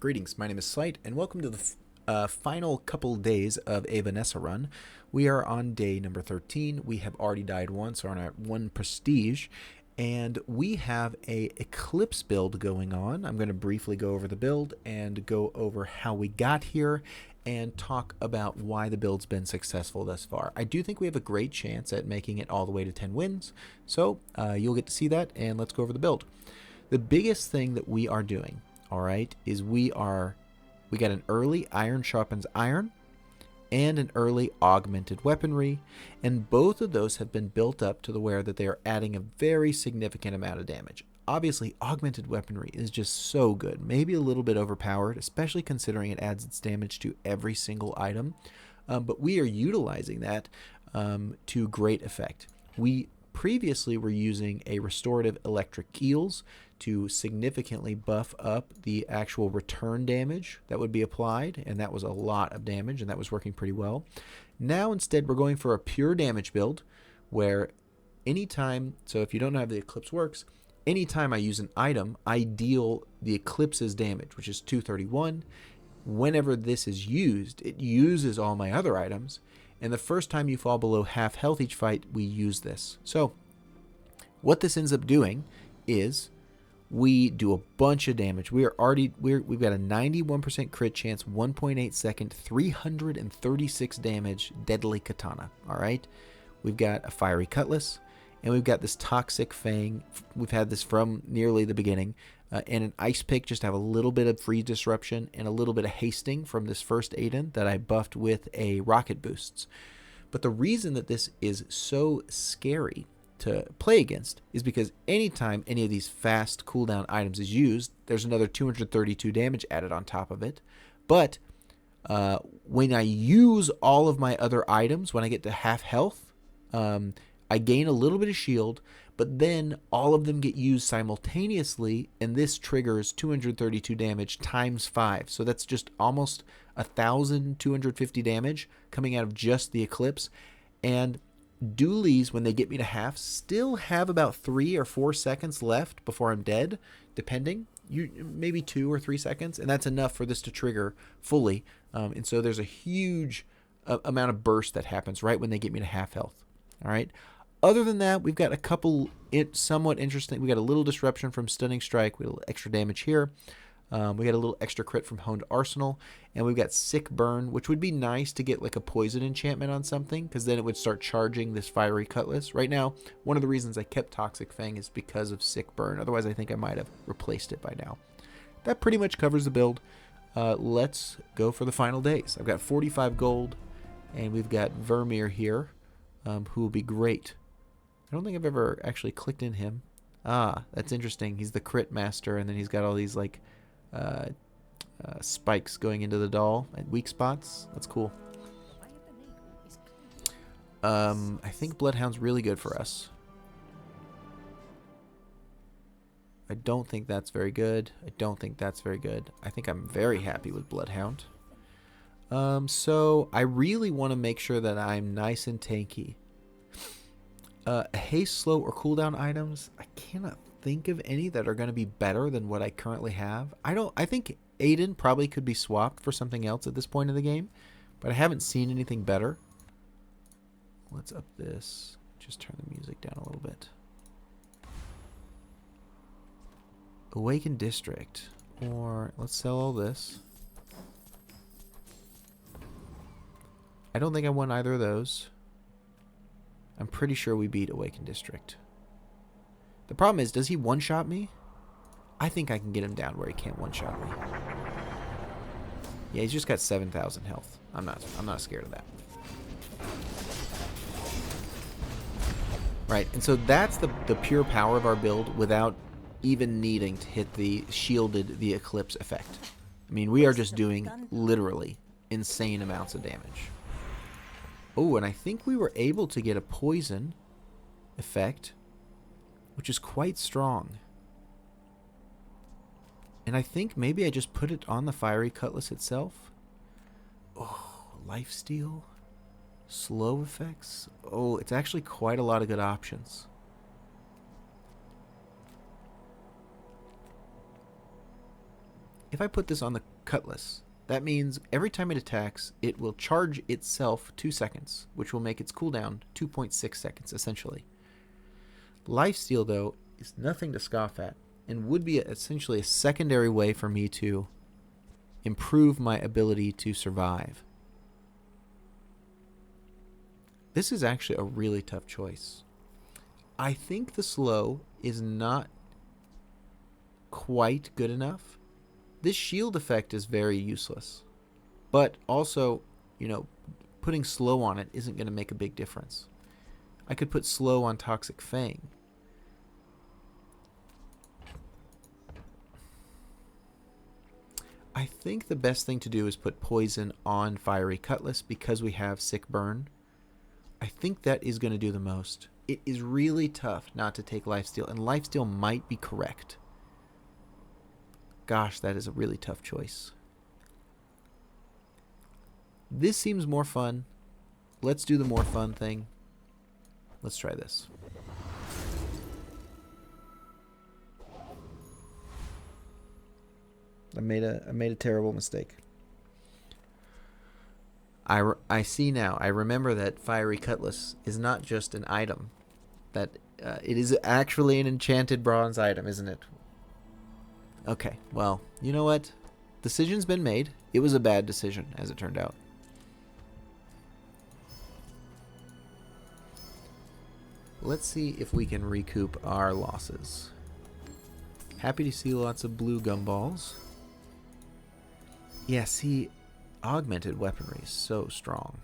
Greetings, my name is Slight, and welcome to the final couple days of a Vanessa run. We are on day number 13. We have already died once, so we're on our 1 prestige, and we have a Eclipse build going on. I'm going to briefly go over the build and go over how we got here and talk about why the build's been successful thus far. I do think we have a great chance at making it all the way to 10 wins, so you'll get to see that, and let's go over the build. The biggest thing that we are doing, all right, is we got an early iron sharpens iron and an early augmented weaponry, and both of those have been built up to the where that they are adding a very significant amount of damage. Obviously, augmented weaponry is just so good, maybe a little bit overpowered, especially considering it adds its damage to every single item, but we are utilizing that to great effect. We previously were using a restorative electric eels to significantly buff up the actual return damage that would be applied, and that was a lot of damage, and that was working pretty well. Now instead we're going for a pure damage build where anytime, so if you don't know how the Eclipse works, anytime I use an item, I deal the Eclipse's damage, which is 231. Whenever this is used, it uses all my other items, and the first time you fall below half health each fight, we use this. So what this ends up doing is we do a bunch of damage. We've got a 91% crit chance, 1.8 second, 336 damage, deadly katana. All right, we've got a fiery cutlass, and we've got this toxic fang. We've had this from nearly the beginning, and an ice pick just to have a little bit of freeze disruption and a little bit of hasting from this first Aiden that I buffed with a rocket boosts. But the reason that this is so scary to play against is because anytime any of these fast cooldown items is used, there's another 232 damage added on top of it. But when I use all of my other items, when I get to half health, I gain a little bit of shield, but then all of them get used simultaneously, and this triggers 232 damage times 5. So that's just almost 1,250 damage coming out of just the Eclipse. And dualies, when they get me to half, still have about 3 or 4 seconds left before I'm dead, depending. Maybe 2 or 3 seconds, and that's enough for this to trigger fully. And so there's a huge amount of burst that happens right when they get me to half health. All right. Other than that, we've got a couple somewhat interesting. We got a little disruption from Stunning Strike. We got a little extra damage here. We got a little extra crit from Honed Arsenal, and we've got Sick Burn, which would be nice to get like a poison enchantment on something, because then it would start charging this fiery cutlass. Right now, one of the reasons I kept Toxic Fang is because of Sick Burn. Otherwise, I think I might have replaced it by now. That pretty much covers the build. Let's go for the final days. I've got 45 gold, and we've got Vermeer here, who will be great. I don't think I've ever actually clicked in him. Ah, that's interesting. He's the crit master, and then he's got all these like spikes going into the doll and weak spots. That's cool. I think Bloodhound's really good for us. I don't think that's very good. I don't think that's very good. I think I'm very happy with Bloodhound. So I really want to make sure that I'm nice and tanky. Haste, slow, or cooldown items, I cannot think of any that are going to be better than what I currently have. I think Aiden probably could be swapped for something else at this point in the game, but I haven't seen anything better. Let's up this. Just turn the music down a little bit. Awakened District, or let's sell all this. I don't think I won either of those. I'm pretty sure we beat Awakened District. The problem is, does he one-shot me? I think I can get him down where he can't one-shot me. Yeah, he's just got 7,000 health. I'm not scared of that. Right, and so that's the pure power of our build without even needing to hit the Eclipse effect. I mean, we are just doing literally insane amounts of damage. Oh, and I think we were able to get a poison effect, which is quite strong. And I think maybe I just put it on the fiery cutlass itself. Oh, lifesteal, slow effects. Oh, it's actually quite a lot of good options. If I put this on the Cutlass, that means every time it attacks, it will charge itself 2 seconds, which will make its cooldown 2.6 seconds, essentially. Lifesteal, though, is nothing to scoff at, and would be essentially a secondary way for me to improve my ability to survive. This is actually a really tough choice. I think the slow is not quite good enough. This shield effect is very useless. But also, you know, putting slow on it isn't going to make a big difference. I could put slow on Toxic Fang. I think the best thing to do is put poison on Fiery Cutlass because we have Sick Burn. I think that is going to do the most. It is really tough not to take Lifesteal, and Lifesteal might be correct. Gosh, that is a really tough choice. This seems more fun. Let's do the more fun thing. Let's try this. I made a terrible mistake. I see now. I remember that Fiery Cutlass is not just an item. That it is actually an enchanted bronze item, isn't it? Okay, well, you know what? Decision's been made. It was a bad decision, as it turned out. Let's see if we can recoup our losses. Happy to see lots of blue gumballs. Yeah, see, augmented weaponry is so strong.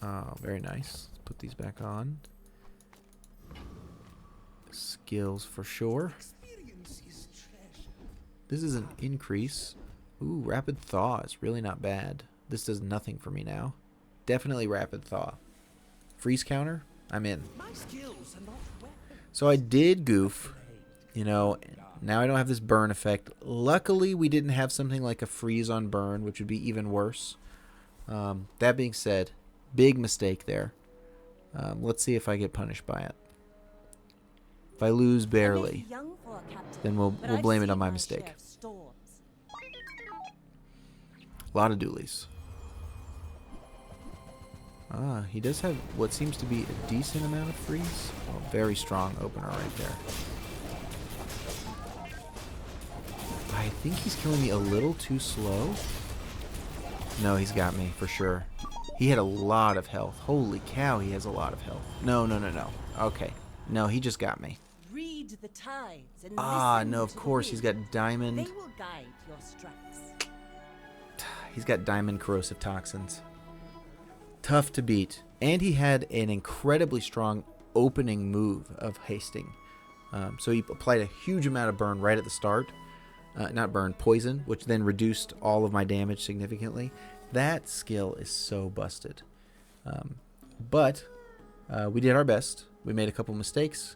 Oh, very nice. Let's put these back on. Skills for sure. This is an increase. Ooh, Rapid Thaw is really not bad. This does nothing for me now. Definitely Rapid Thaw. Freeze counter? I'm in. So I did goof. You know, now I don't have this burn effect. Luckily, we didn't have something like a freeze on burn, which would be even worse. That being said, big mistake there. Let's see if I get punished by it. If I lose barely, then we'll blame it on my mistake. A lot of dualies. Ah, he does have what seems to be a decent amount of freeze. Oh, very strong opener right there. I think he's killing me a little too slow. No, he's got me for sure. He had a lot of health. Holy cow, he has a lot of health. No. Okay. No, he just got me. Read the tides and no, of course, he's got diamond. They will guide your strikes. He's got diamond corrosive toxins. Tough to beat. And he had an incredibly strong opening move of hasting. So he applied a huge amount of burn right at the start. Not burn, poison, which then reduced all of my damage significantly. That skill is so busted. But we did our best. We made a couple mistakes.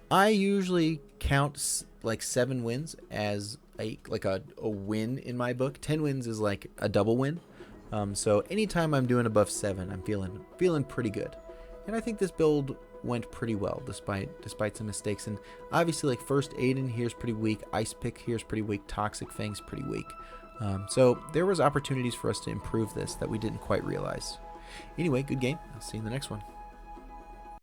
I usually count like 7 wins as a win in my book. 10 wins is like a double win. So anytime I'm doing above 7, I'm feeling pretty good. And I think this build went pretty well despite some mistakes. And obviously, like, first Aiden here's pretty weak, Ice Pick here's pretty weak, Toxic Fang's pretty weak. So there was opportunities for us to improve this that we didn't quite realize. Anyway, good game. I'll see you in the next one.